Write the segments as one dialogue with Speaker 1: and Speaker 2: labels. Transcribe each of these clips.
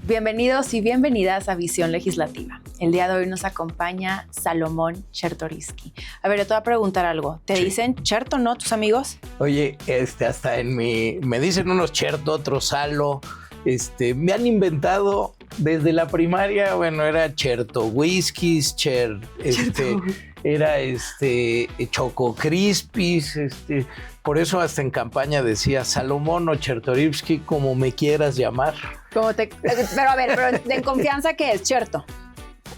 Speaker 1: Bienvenidos y bienvenidas a Visión Legislativa. El día de hoy nos acompaña Salomón Chertorivsky. A ver, yo te voy a preguntar algo. ¿Te dicen Cherto, no, tus amigos?
Speaker 2: Oye, hasta me dicen unos Cherto, otros Salo. Me han inventado desde la primaria, bueno, era Cherto Whiskies, era Choco Crispies, por eso hasta en campaña decía Salomón o Chertorivsky, como me quieras llamar.
Speaker 1: Pero a ver, pero en confianza, ¿qué es Cherto?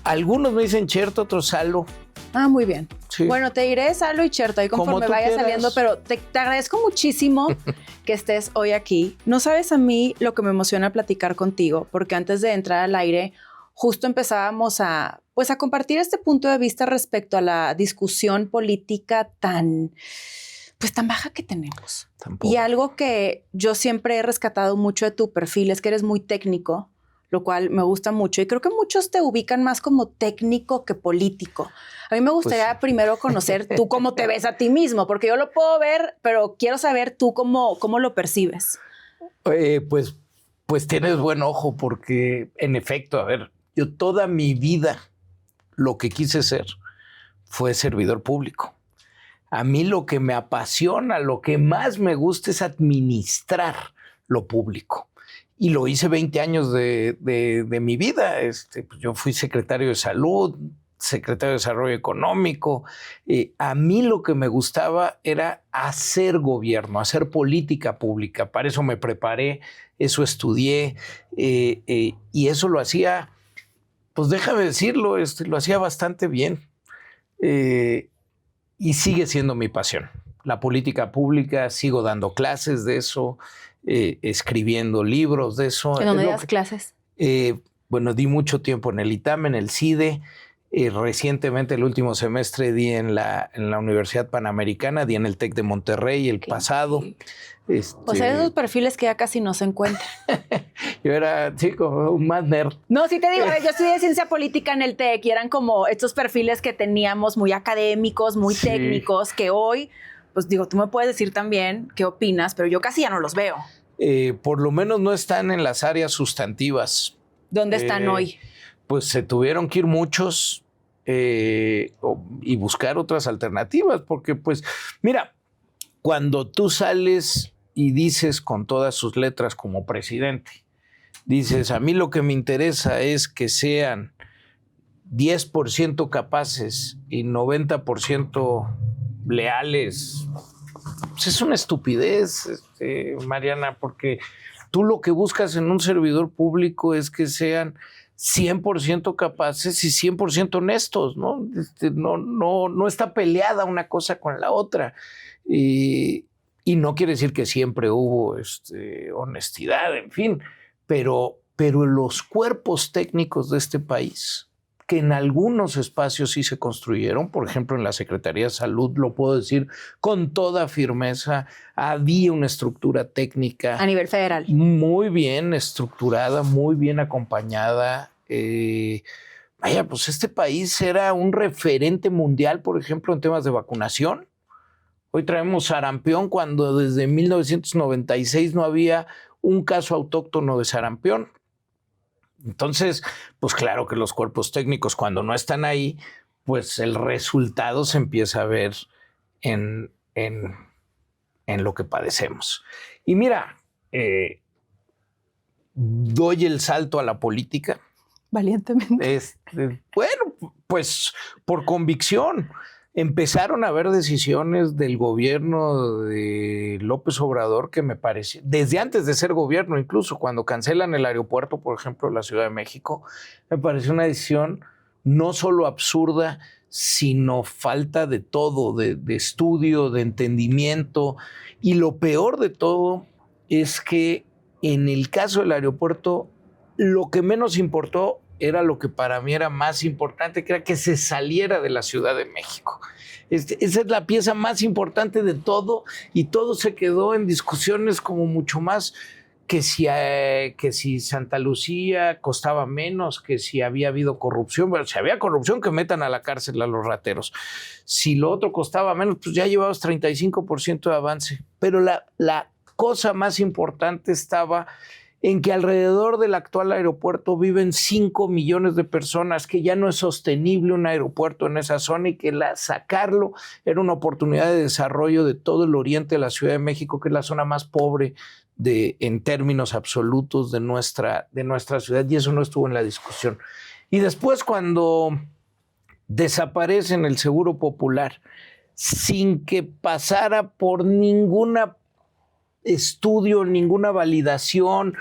Speaker 2: Algunos me dicen Cherto, otros Salo.
Speaker 1: Ah, muy bien.
Speaker 2: Sí.
Speaker 1: Bueno, te diré Salo y Cherto ahí conforme vaya saliendo, pero te agradezco muchísimo que estés hoy aquí. No sabes a mí lo que me emociona platicar contigo, porque antes de entrar al aire, justo empezábamos a compartir este punto de vista respecto a la discusión política tan baja que tenemos.
Speaker 2: Tampoco.
Speaker 1: Y algo que yo siempre he rescatado mucho de tu perfil es que eres muy técnico, lo cual me gusta mucho. Y creo que muchos te ubican más como técnico que político. A mí me gustaría primero conocer tú cómo te ves a ti mismo, porque yo lo puedo ver, pero quiero saber tú cómo lo percibes.
Speaker 2: Pues tienes buen ojo, porque en efecto, a ver, yo toda mi vida lo que quise ser fue servidor público. A mí lo que me apasiona, lo que más me gusta es administrar lo público. Y lo hice 20 años de mi vida. Yo fui secretario de Salud, secretario de Desarrollo Económico. A mí lo que me gustaba era hacer gobierno, hacer política pública. Para eso me preparé, eso estudié y eso lo hacía, pues déjame decirlo, lo hacía bastante bien. Y sigue siendo mi pasión. La política pública, sigo dando clases de eso, escribiendo libros de eso.
Speaker 1: ¿En dónde das clases?
Speaker 2: Di mucho tiempo en el ITAM, en el CIDE. Recientemente, el último semestre, di en la Universidad Panamericana, di en el TEC de Monterrey el pasado.
Speaker 1: O sea, esos perfiles que ya casi no se encuentran.
Speaker 2: Yo era, como un más nerd.
Speaker 1: No, sí te digo, yo estudié ciencia política en el TEC y eran como estos perfiles que teníamos muy académicos, muy técnicos, que hoy, pues digo, tú me puedes decir también qué opinas, pero yo casi ya no los veo.
Speaker 2: Por lo menos no están en las áreas sustantivas.
Speaker 1: ¿Dónde están hoy?
Speaker 2: Pues se tuvieron que ir muchos y buscar otras alternativas, porque pues, mira, cuando tú sales y dices con todas sus letras como presidente, dices, a mí lo que me interesa es que sean 10% capaces y 90% leales. Pues es una estupidez, Mariana, porque tú lo que buscas en un servidor público es que sean 100% capaces y 100% honestos, ¿no? No está peleada una cosa con la otra. Y no quiere decir que siempre hubo honestidad, en fin, pero los cuerpos técnicos de este país, que en algunos espacios sí se construyeron, por ejemplo, en la Secretaría de Salud, lo puedo decir con toda firmeza, había una estructura técnica.
Speaker 1: A nivel federal.
Speaker 2: Muy bien estructurada, muy bien acompañada. Pues este país era un referente mundial, por ejemplo, en temas de vacunación. Hoy traemos sarampión cuando desde 1996 no había un caso autóctono de sarampión. Entonces, pues claro que los cuerpos técnicos, cuando no están ahí, pues el resultado se empieza a ver en lo que padecemos. Y mira, doy el salto a la política.
Speaker 1: Valientemente.
Speaker 2: Pues por convicción. Empezaron a haber decisiones del gobierno de López Obrador que me pareció, desde antes de ser gobierno, incluso cuando cancelan el aeropuerto, por ejemplo, de la Ciudad de México, me pareció una decisión no solo absurda, sino falta de todo, de estudio, de entendimiento. Y lo peor de todo es que en el caso del aeropuerto, lo que menos importó era lo que para mí era más importante, que era que se saliera de la Ciudad de México. Esa es la pieza más importante de todo, y todo se quedó en discusiones como mucho más que si Santa Lucía costaba menos, que si había habido corrupción. Bueno, si había corrupción, que metan a la cárcel a los rateros. Si lo otro costaba menos, pues ya llevabas 35% de avance. Pero la cosa más importante estaba en que alrededor del actual aeropuerto viven 5 millones de personas, que ya no es sostenible un aeropuerto en esa zona, y que sacarlo era una oportunidad de desarrollo de todo el oriente de la Ciudad de México, que es la zona más pobre en términos absolutos de nuestra ciudad, y eso no estuvo en la discusión. Y después, cuando desaparecen el Seguro Popular, sin que pasara por ninguna estudio, ninguna validación,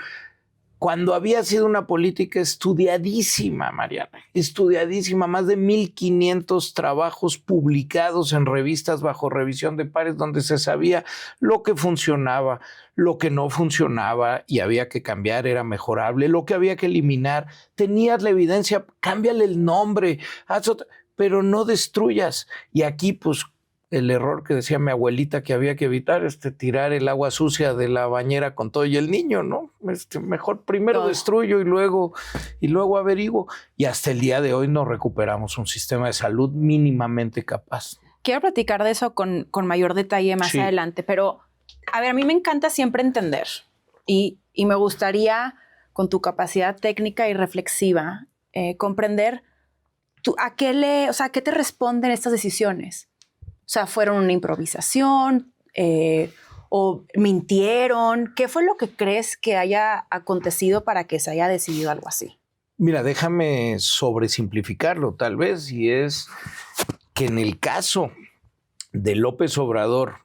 Speaker 2: cuando había sido una política estudiadísima, Mariana, estudiadísima, más de 1,500 trabajos publicados en revistas bajo revisión de pares, donde se sabía lo que funcionaba, lo que no funcionaba y había que cambiar, era mejorable, lo que había que eliminar. Tenías la evidencia, cámbiale el nombre, pero no destruyas. Y aquí, pues, el error que decía mi abuelita que había que evitar, tirar el agua sucia de la bañera con todo y el niño, ¿no? Mejor primero destruyo y luego averiguo. Y hasta el día de hoy no recuperamos un sistema de salud mínimamente capaz.
Speaker 1: Quiero platicar de eso con mayor detalle más adelante, pero a ver, a mí me encanta siempre entender y me gustaría, con tu capacidad técnica y reflexiva, comprender ¿a qué te responden estas decisiones? O sea, ¿fueron una improvisación? ¿O mintieron? ¿Qué fue lo que crees que haya acontecido para que se haya decidido algo así?
Speaker 2: Mira, déjame sobresimplificarlo tal vez, y es que en el caso de López Obrador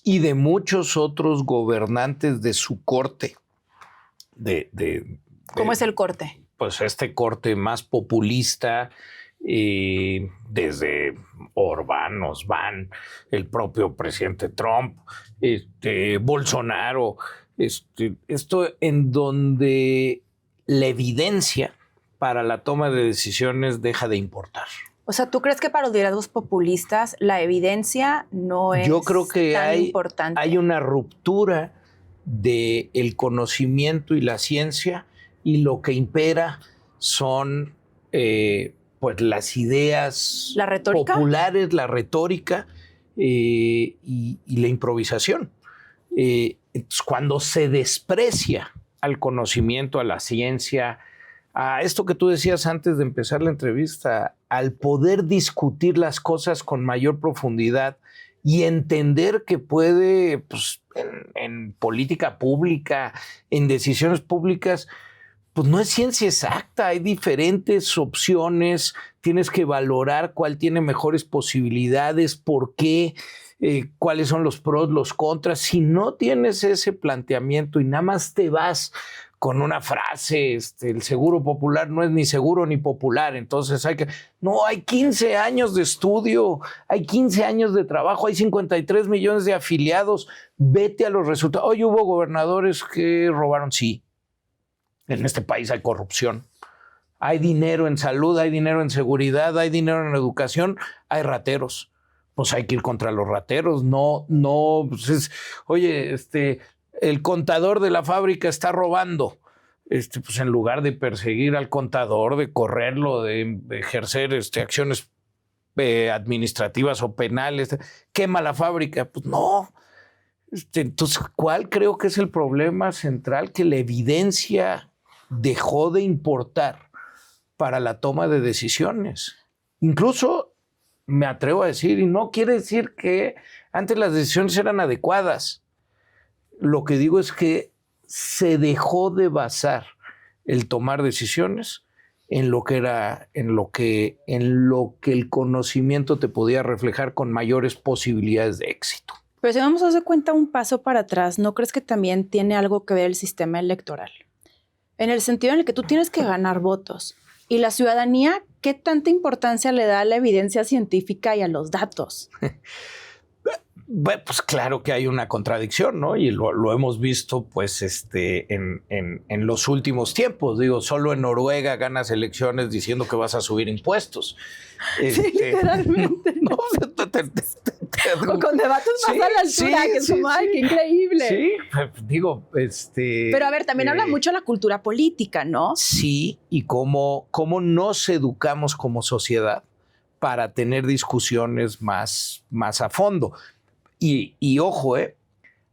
Speaker 2: y de muchos otros gobernantes de su corte,
Speaker 1: ¿cómo es el corte?
Speaker 2: Pues corte más populista, desde Orbán, Osvan, el propio presidente Trump, Bolsonaro, esto en donde la evidencia para la toma de decisiones deja de importar.
Speaker 1: O sea, ¿tú crees que para los liderazgos populistas la evidencia no es tan importante?
Speaker 2: Yo creo que hay una ruptura del conocimiento y la ciencia, y lo que impera son pues las ideas populares, la retórica y la improvisación. Entonces, cuando se desprecia al conocimiento, a la ciencia, a esto que tú decías antes de empezar la entrevista, al poder discutir las cosas con mayor profundidad y entender que puede, pues, en política pública, en decisiones públicas, pues no es ciencia exacta, hay diferentes opciones, tienes que valorar cuál tiene mejores posibilidades, por qué, cuáles son los pros, los contras. Si no tienes ese planteamiento y nada más te vas con una frase, el Seguro Popular no es ni seguro ni popular, entonces hay 15 años de estudio, hay 15 años de trabajo, hay 53 millones de afiliados, vete a los resultados. Hoy hubo gobernadores que robaron, sí. En este país hay corrupción, hay dinero en salud, hay dinero en seguridad, hay dinero en educación, hay rateros. Pues hay que ir contra los rateros, pues oye, el contador de la fábrica está robando. Pues en lugar de perseguir al contador, de correrlo, de ejercer acciones administrativas o penales, quema la fábrica, pues no. Entonces, ¿cuál creo que es el problema central? Que la evidencia dejó de importar para la toma de decisiones. Incluso me atrevo a decir, y no quiere decir que antes las decisiones eran adecuadas. Lo que digo es que se dejó de basar el tomar decisiones en lo que el conocimiento te podía reflejar con mayores posibilidades de éxito.
Speaker 1: Pero si vamos a hacer cuenta un paso para atrás, ¿no crees que también tiene algo que ver el sistema electoral? En el sentido en el que tú tienes que ganar votos. Y la ciudadanía, ¿qué tanta importancia le da a la evidencia científica y a los datos?
Speaker 2: Bueno, pues claro que hay una contradicción, ¿no? Y lo hemos visto, pues, en los últimos tiempos. Digo, solo en Noruega ganas elecciones diciendo que vas a subir impuestos.
Speaker 1: Sí, literalmente.
Speaker 2: No,
Speaker 1: o con debates más a la altura, que es como, ¡ay, qué increíble!
Speaker 2: Sí, digo,
Speaker 1: Pero a ver, también habla mucho de la cultura política, ¿no?
Speaker 2: Sí, y cómo nos educamos como sociedad para tener discusiones más a fondo. Y ojo,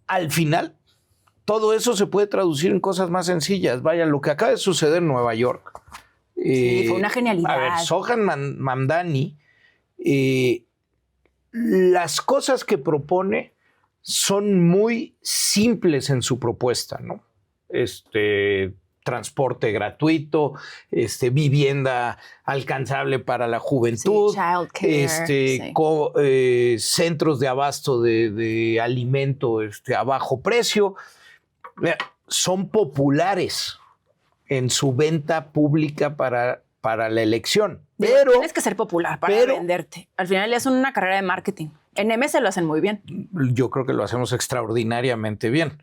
Speaker 2: al final, todo eso se puede traducir en cosas más sencillas. Vaya, lo que acaba de suceder en Nueva York.
Speaker 1: Sí, fue una genialidad.
Speaker 2: A ver, Zohran Mamdani, las cosas que propone son muy simples en su propuesta, ¿no? Transporte gratuito, vivienda alcanzable para la juventud,
Speaker 1: sí, childcare,
Speaker 2: centros de abasto de alimento a bajo precio. Son populares en su venta pública para la elección. Pero
Speaker 1: tienes que ser popular para venderte. Al final es una carrera de marketing. En MS lo hacen muy bien.
Speaker 2: Yo creo que lo hacemos extraordinariamente bien.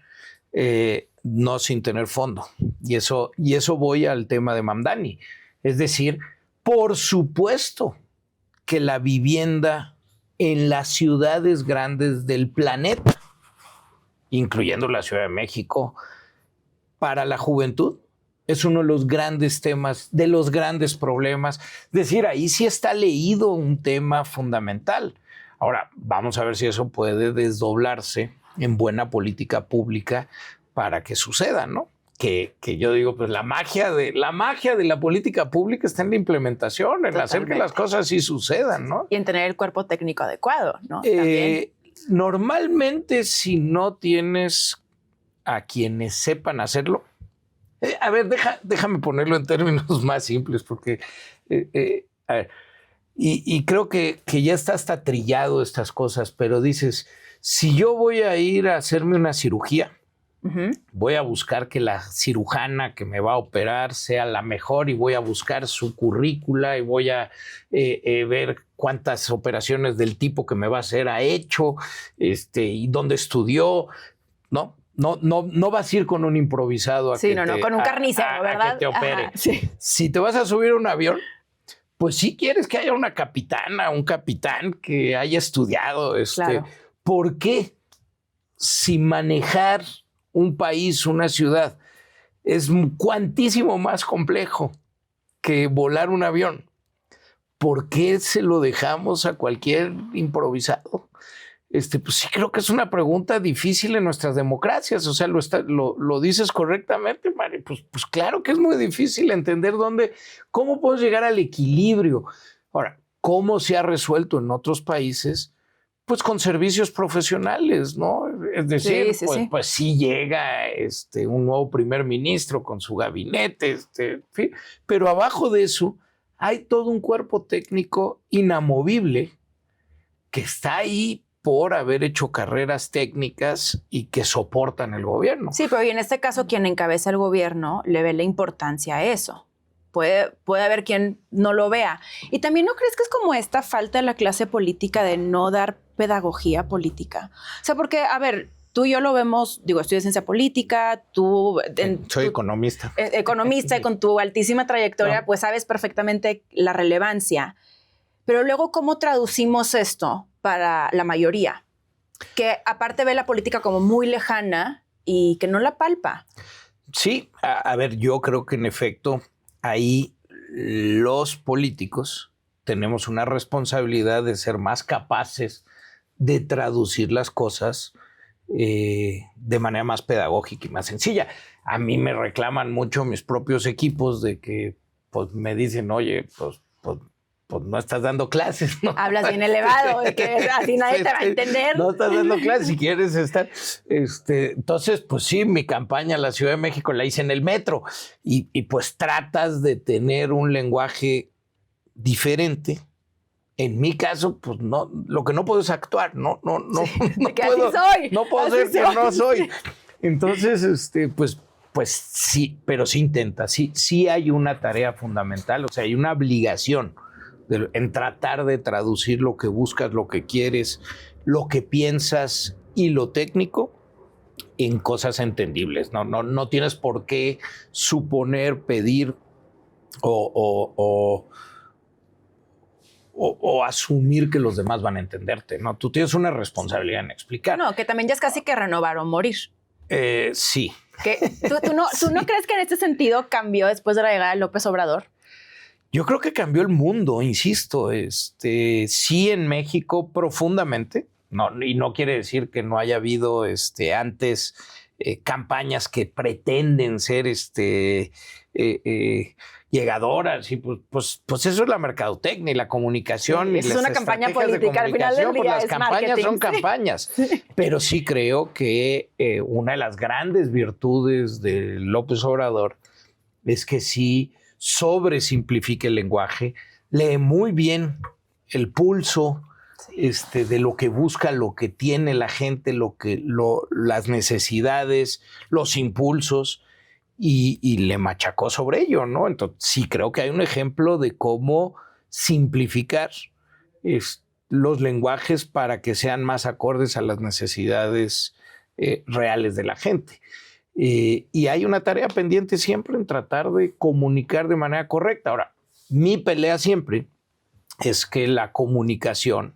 Speaker 2: No sin tener fondo. Y eso voy al tema de Mamdani. Es decir, por supuesto que la vivienda en las ciudades grandes del planeta, incluyendo la Ciudad de México, para la juventud, es uno de los grandes temas, de los grandes problemas. Es decir, ahí sí está leído un tema fundamental. Ahora, vamos a ver si eso puede desdoblarse en buena política pública para que suceda, ¿no? Que yo digo, pues la magia de la política pública está en la implementación, en hacer que las cosas sí sucedan, ¿no?
Speaker 1: Y en tener el cuerpo técnico adecuado, ¿no?
Speaker 2: Normalmente, si no tienes a quienes sepan hacerlo, a ver, déjame ponerlo en términos más simples, porque, a ver, y creo que ya está hasta trillado estas cosas, pero dices, si yo voy a ir a hacerme una cirugía, voy a buscar que la cirujana que me va a operar sea la mejor y voy a buscar su currícula y voy a ver cuántas operaciones del tipo que me va a hacer ha hecho, y dónde estudió, ¿no? No vas a ir con un improvisado a
Speaker 1: con un carnicero, ¿verdad?
Speaker 2: A que te opere.
Speaker 1: Ajá, sí.
Speaker 2: Si te vas a subir a un avión, pues sí quieres que haya una capitana, un capitán que haya estudiado.
Speaker 1: Claro.
Speaker 2: ¿Por qué? Si manejar un país, una ciudad, es cuantísimo más complejo que volar un avión, ¿por qué se lo dejamos a cualquier improvisado? Pues sí creo que es una pregunta difícil en nuestras democracias. O sea, lo dices correctamente, Mari. Pues claro que es muy difícil entender cómo podemos llegar al equilibrio. Ahora, ¿cómo se ha resuelto en otros países? Pues con servicios profesionales, ¿no? Es decir, pues sí llega un nuevo primer ministro con su gabinete, ¿sí? Pero abajo de eso hay todo un cuerpo técnico inamovible que está ahí por haber hecho carreras técnicas y que soportan el gobierno.
Speaker 1: Sí, pero en este caso quien encabeza el gobierno le ve la importancia a eso. Puede haber quien no lo vea. Y también, ¿no crees que es como esta falta de la clase política de no dar pedagogía política? O sea, porque, a ver, tú y yo lo vemos, digo, estudias ciencia política,
Speaker 2: soy economista.
Speaker 1: Economista y con tu altísima trayectoria, pues sabes perfectamente la relevancia. Pero luego, ¿cómo traducimos esto para la mayoría? Que aparte ve la política como muy lejana y que no la palpa.
Speaker 2: Sí, a ver, yo creo que en efecto ahí los políticos tenemos una responsabilidad de ser más capaces de traducir las cosas de manera más pedagógica y más sencilla. A mí me reclaman mucho mis propios equipos de que pues, me dicen, oye, pues no estás dando clases, ¿no?
Speaker 1: Hablas bien elevado, de que así nadie te va a entender.
Speaker 2: No estás dando clases si quieres estar. Entonces, pues sí, mi campaña a la Ciudad de México la hice en el metro y pues tratas de tener un lenguaje diferente. En mi caso, pues no, lo que no puedo es actuar, no puedo.
Speaker 1: Así soy.
Speaker 2: No puedo ser que no soy. Entonces, pues sí, pero sí intenta, sí hay una tarea fundamental, o sea, hay una obligación en tratar de traducir lo que buscas, lo que quieres lo que piensas y lo técnico en cosas entendibles. No tienes por qué suponer, pedir o asumir que los demás van a entenderte, ¿no? Tú tienes una responsabilidad en explicar.
Speaker 1: No, que también ya es casi que renovar o morir.
Speaker 2: Sí.
Speaker 1: ¿Tú no crees que en este sentido cambió después de la llegada de López Obrador?
Speaker 2: Yo creo que cambió el mundo, insisto. Sí, en México profundamente. Y no quiere decir que no haya habido antes campañas que pretenden ser llegadoras, y pues eso es la mercadotecnia y la comunicación.
Speaker 1: Sí,
Speaker 2: y
Speaker 1: es
Speaker 2: las
Speaker 1: una campaña
Speaker 2: estrategias
Speaker 1: política, al final del día
Speaker 2: las
Speaker 1: es
Speaker 2: campañas
Speaker 1: marketing,
Speaker 2: son
Speaker 1: sí.
Speaker 2: campañas. Pero sí creo que una de las grandes virtudes de López Obrador es que sí sobresimplifica el lenguaje, lee muy bien el pulso de lo que busca, lo que tiene la gente, las necesidades, los impulsos, y le machacó sobre ello, ¿no? Entonces sí creo que hay un ejemplo de cómo simplificar los lenguajes para que sean más acordes a las necesidades reales de la gente. Y hay una tarea pendiente siempre en tratar de comunicar de manera correcta. Ahora, mi pelea siempre es que la comunicación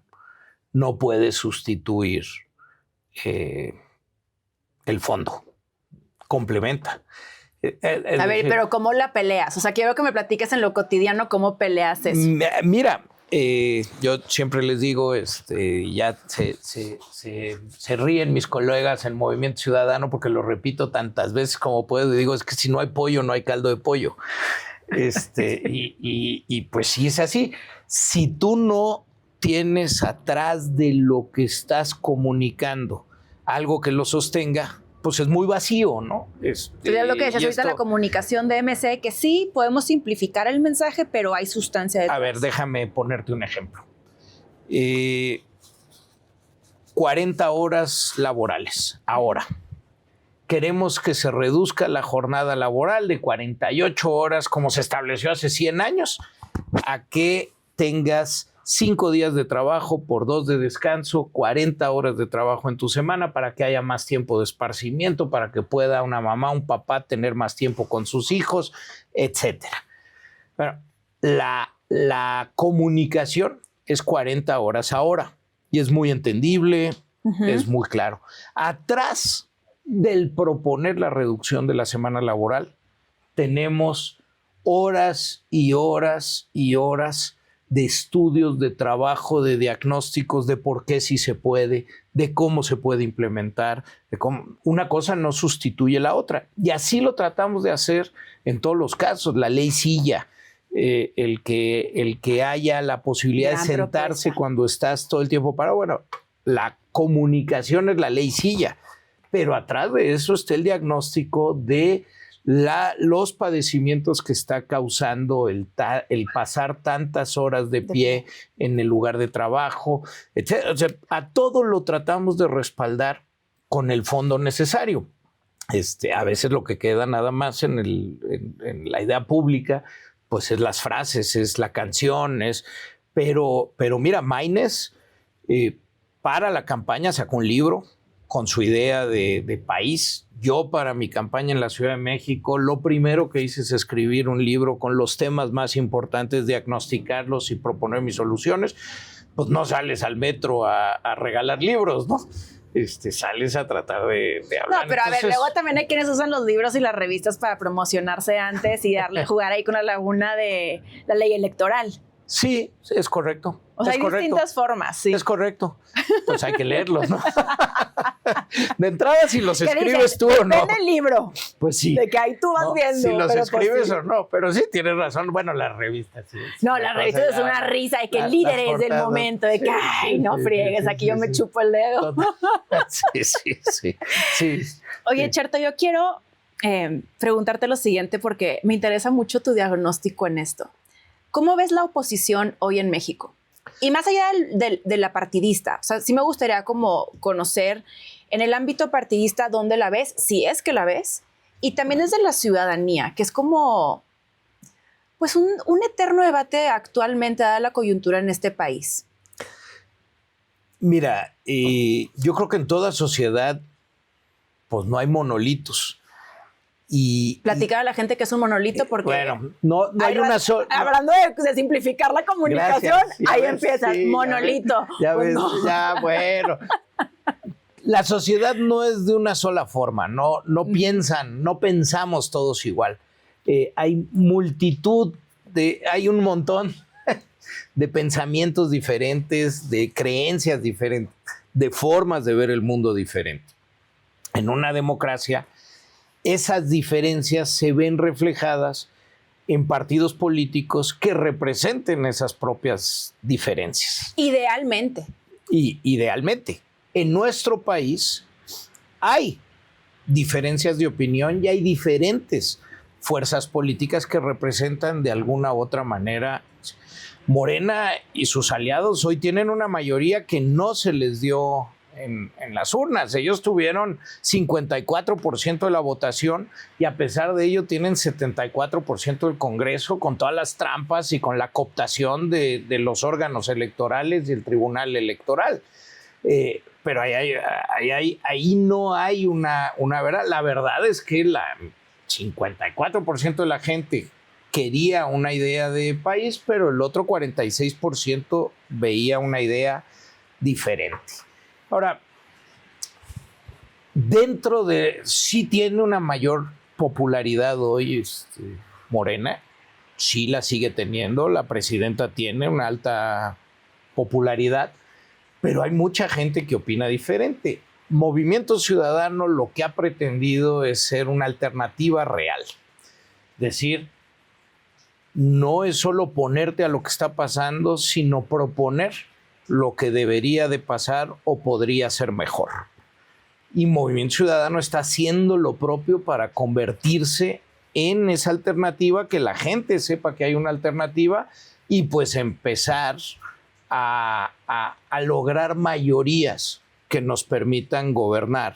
Speaker 2: no puede sustituir el fondo, complementa.
Speaker 1: A ver, pero ¿cómo la peleas? O sea, quiero que me platiques en lo cotidiano cómo peleas eso.
Speaker 2: Mira, yo siempre les digo, ya se ríen mis colegas en Movimiento Ciudadano porque lo repito tantas veces como puedo. Digo, es que si no hay pollo, no hay caldo de pollo. Y pues sí es así. Si tú no tienes atrás de lo que estás comunicando algo que lo sostenga, pues es muy vacío, ¿no?
Speaker 1: Es lo que decías ahorita, la comunicación de MC, que sí, podemos simplificar el mensaje, pero hay sustancia detrás.
Speaker 2: A ver, déjame ponerte un ejemplo. 40 horas laborales ahora. Queremos que se reduzca la jornada laboral de 48 horas, como se estableció hace 100 años, a que tengas 5 días de trabajo por 2 de descanso, 40 horas de trabajo en tu semana para que haya más tiempo de esparcimiento, para que pueda una mamá, un papá tener más tiempo con sus hijos, etcétera. Bueno, la comunicación es 40 horas ahora y es muy entendible, es muy claro. Atrás del proponer la reducción de la semana laboral, tenemos horas y horas y horas de estudios, de trabajo, de diagnósticos, de por qué sí se puede, de cómo se puede implementar, de cómo una cosa no sustituye la otra. Y así lo tratamos de hacer en todos los casos. La ley Silla, el que haya la posibilidad de sentarse cuando estás todo el tiempo parado. Bueno, la comunicación es la ley Silla, pero atrás de eso está el diagnóstico de los padecimientos que está causando el pasar tantas horas de pie en el lugar de trabajo, etc. O sea, a todo lo tratamos de respaldar con el fondo necesario. A veces lo que queda nada más en la idea pública, pues es las frases, es la canción, pero mira, Maynes para la campaña sacó un libro con su idea de país. Yo, para mi campaña en la Ciudad de México, lo primero que hice es escribir un libro con los temas más importantes, diagnosticarlos y proponer mis soluciones. Pues no sales al metro a regalar libros, ¿no? Sales a tratar de hablar.
Speaker 1: No, pero entonces, a ver, luego también hay quienes usan los libros y las revistas para promocionarse antes y jugar ahí con la laguna de la ley electoral.
Speaker 2: Sí, es correcto.
Speaker 1: O sea, hay distintas formas, sí.
Speaker 2: Es correcto. Pues hay que leerlos, ¿no? De entrada, si los escribes tú o no.
Speaker 1: Depende del libro.
Speaker 2: Pues sí.
Speaker 1: De que ahí tú vas viendo.
Speaker 2: Si los escribes o no. Pero sí, tienes razón. Bueno, las revistas sí.
Speaker 1: No, las revistas es una risa de que líderes del momento. De que, ay, no friegues, aquí yo me chupo el dedo. Sí. Oye, Cherto, yo quiero preguntarte lo siguiente porque me interesa mucho tu diagnóstico en esto. ¿Cómo ves la oposición hoy en México? Y más allá de la partidista, o sea, sí me gustaría como conocer en el ámbito partidista dónde la ves, si es que la ves, y también desde la ciudadanía, que es como pues un eterno debate actualmente dada la coyuntura en este país.
Speaker 2: Mira, yo creo que en toda sociedad pues no hay monolitos.
Speaker 1: Platicar a la gente que es un monolito porque...
Speaker 2: Bueno, no hay una sola...
Speaker 1: Hablando de simplificar la comunicación, ahí empiezas, sí, monolito.
Speaker 2: Ya ves, bueno. La sociedad no es de una sola forma, no pensamos todos igual. Hay hay un montón de pensamientos diferentes, de creencias diferentes, de formas de ver el mundo diferente. En una democracia, esas diferencias se ven reflejadas en partidos políticos que representen esas propias diferencias.
Speaker 1: Idealmente.
Speaker 2: Idealmente. En nuestro país hay diferencias de opinión y hay diferentes fuerzas políticas que representan de alguna u otra manera. Morena y sus aliados hoy tienen una mayoría que no se les dio en las urnas. Ellos tuvieron 54% de la votación y a pesar de ello tienen 74% del Congreso, con todas las trampas y con la cooptación de los órganos electorales y el Tribunal Electoral. Pero ahí no hay una verdad. La verdad es que el 54% de la gente quería una idea de país, pero el otro 46% veía una idea diferente. Ahora, sí tiene una mayor popularidad hoy Morena, sí la sigue teniendo, la presidenta tiene una alta popularidad, pero hay mucha gente que opina diferente. Movimiento Ciudadano lo que ha pretendido es ser una alternativa real. Es decir, no es solo ponerte a lo que está pasando, sino proponer lo que debería de pasar o podría ser mejor. Y Movimiento Ciudadano está haciendo lo propio para convertirse en esa alternativa, que la gente sepa que hay una alternativa y pues empezar a lograr mayorías que nos permitan gobernar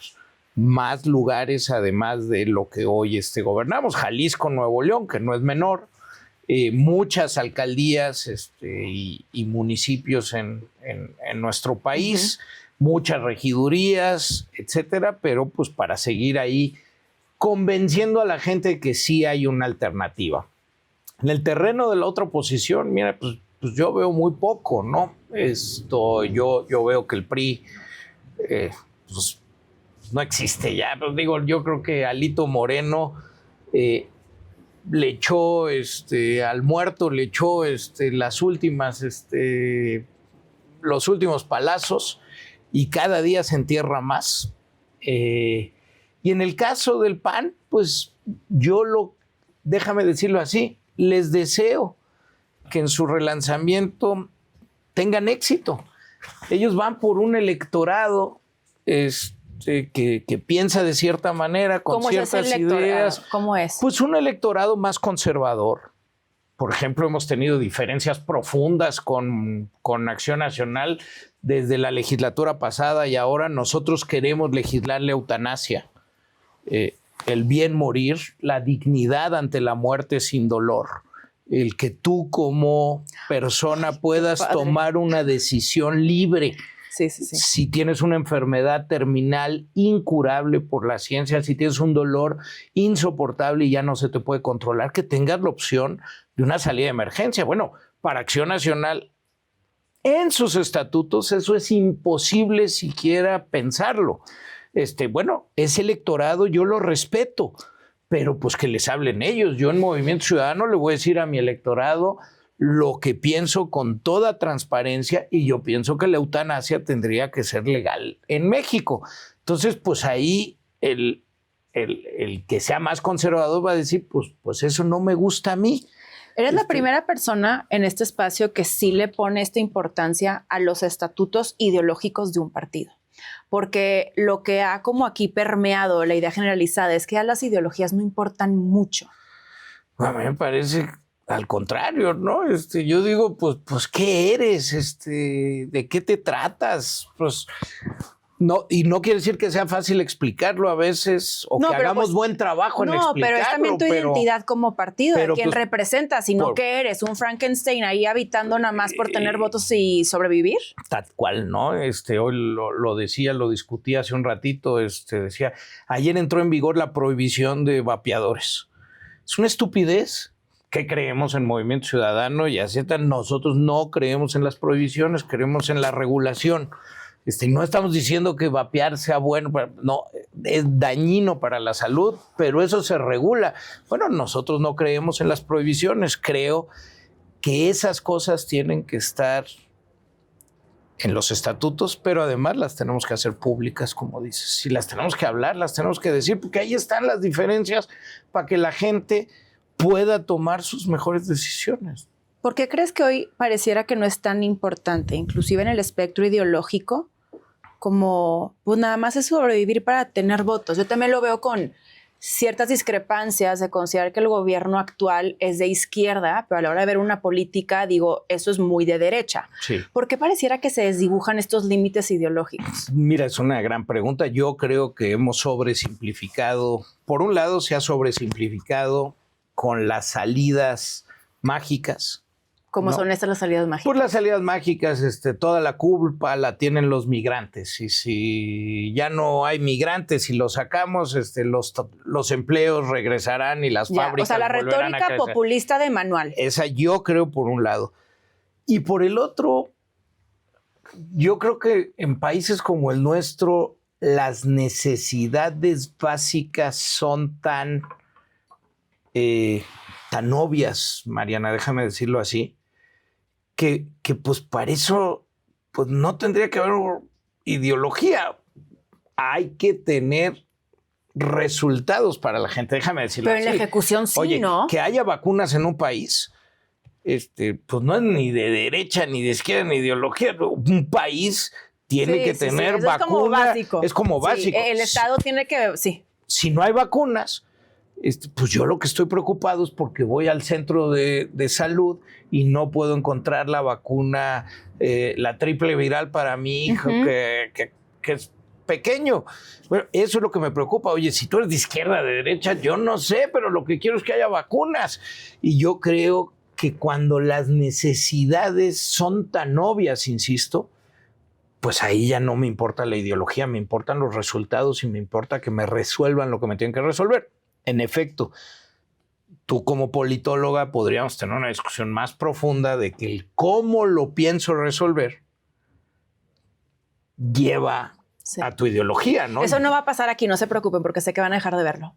Speaker 2: más lugares además de lo que hoy gobernamos. Jalisco, Nuevo León, que no es menor, muchas alcaldías y municipios en nuestro país, muchas regidurías, etcétera, pero pues para seguir ahí convenciendo a la gente de que sí hay una alternativa. En el terreno de la otra oposición, mira, pues yo veo muy poco, ¿no? Yo veo que el PRI pues no existe ya. Pues digo, yo creo que Alito Moreno le echó al muerto, le echó los últimos palazos y cada día se entierra más. Y en el caso del PAN, pues déjame decirlo así, les deseo que en su relanzamiento tengan éxito. Ellos van por un electorado que piensa de cierta manera, con ciertas ideas.
Speaker 1: ¿Cómo es?
Speaker 2: Pues un electorado más conservador. Por ejemplo, hemos tenido diferencias profundas con Acción Nacional desde la legislatura pasada y ahora nosotros queremos legislar la eutanasia, el bien morir, la dignidad ante la muerte sin dolor, el que tú como persona puedas tomar una decisión libre.
Speaker 1: Sí.
Speaker 2: Si tienes una enfermedad terminal incurable por la ciencia, si tienes un dolor insoportable y ya no se te puede controlar, que tengas la opción de una salida de emergencia. Bueno, para Acción Nacional, en sus estatutos, eso es imposible siquiera pensarlo. Bueno, ese electorado yo lo respeto, pero pues que les hablen ellos. Yo en Movimiento Ciudadano le voy a decir a mi electorado lo que pienso con toda transparencia y yo pienso que la eutanasia tendría que ser legal en México. Entonces, pues ahí el que sea más conservador va a decir, pues eso no me gusta a mí.
Speaker 1: Eres la primera persona en este espacio que sí le pone esta importancia a los estatutos ideológicos de un partido. Porque lo que ha como aquí permeado la idea generalizada es que a las ideologías no importan mucho.
Speaker 2: A mí me parece al contrario, ¿no? Yo digo, pues, ¿qué eres? ¿De qué te tratas? Pues No, y no quiere decir que sea fácil explicarlo a veces o que hagamos buen trabajo en explicarlo.
Speaker 1: No, pero es también tu identidad como partido, de quién
Speaker 2: pues,
Speaker 1: representas, sino que eres un Frankenstein ahí habitando nada más por tener votos y sobrevivir.
Speaker 2: Tal cual, ¿no? Hoy lo discutí hace un ratito, decía, ayer entró en vigor la prohibición de vapeadores. Es una estupidez. ¿Qué creemos en Movimiento Ciudadano? Y así nosotros no creemos en las prohibiciones, creemos en la regulación. No estamos diciendo que vapear sea bueno, no, es dañino para la salud, pero eso se regula. Bueno, nosotros no creemos en las prohibiciones, creo que esas cosas tienen que estar en los estatutos, pero además las tenemos que hacer públicas, como dices, y las tenemos que hablar, las tenemos que decir, porque ahí están las diferencias para que la gente pueda tomar sus mejores decisiones.
Speaker 1: ¿Por qué crees que hoy pareciera que no es tan importante, inclusive en el espectro ideológico, como pues nada más es sobrevivir para tener votos? Yo también lo veo con ciertas discrepancias de considerar que el gobierno actual es de izquierda, pero a la hora de ver una política, digo, eso es muy de derecha.
Speaker 2: Sí.
Speaker 1: ¿Por qué pareciera que se desdibujan estos límites ideológicos?
Speaker 2: Mira, es una gran pregunta. Yo creo que hemos sobresimplificado. Por un lado, se ha sobresimplificado con las salidas mágicas.
Speaker 1: ¿Cómo son estas las salidas mágicas?
Speaker 2: Pues las salidas mágicas, toda la culpa la tienen los migrantes. Y si ya no hay migrantes y los sacamos, los empleos regresarán y las fábricas.
Speaker 1: O sea, la retórica populista de Manuel.
Speaker 2: Esa yo creo por un lado. Y por el otro, yo creo que en países como el nuestro, las necesidades básicas son tan obvias, Mariana, déjame decirlo así, que pues para eso pues no tendría que haber ideología. Hay que tener resultados para la gente, déjame decirlo así.
Speaker 1: Pero en la ejecución sí,
Speaker 2: oye,
Speaker 1: ¿no?
Speaker 2: Que haya vacunas en un país, pues no es ni de derecha, ni de izquierda, ni ideología. Un país tiene que tener vacunas.
Speaker 1: Es como básico.
Speaker 2: Es como básico.
Speaker 1: El Estado tiene que,
Speaker 2: Si no hay vacunas, pues yo lo que estoy preocupado es porque voy al centro de salud y no puedo encontrar la vacuna, la triple viral para mi hijo, que es pequeño. Bueno, eso es lo que me preocupa. Oye, si tú eres de izquierda, de derecha, yo no sé, pero lo que quiero es que haya vacunas. Y yo creo que cuando las necesidades son tan obvias, insisto, pues ahí ya no me importa la ideología, me importan los resultados y me importa que me resuelvan lo que me tienen que resolver. En efecto, tú como politóloga podríamos tener una discusión más profunda de que el cómo lo pienso resolver lleva a tu ideología, ¿no?
Speaker 1: Eso no va a pasar aquí, no se preocupen, porque sé que van a dejar de verlo.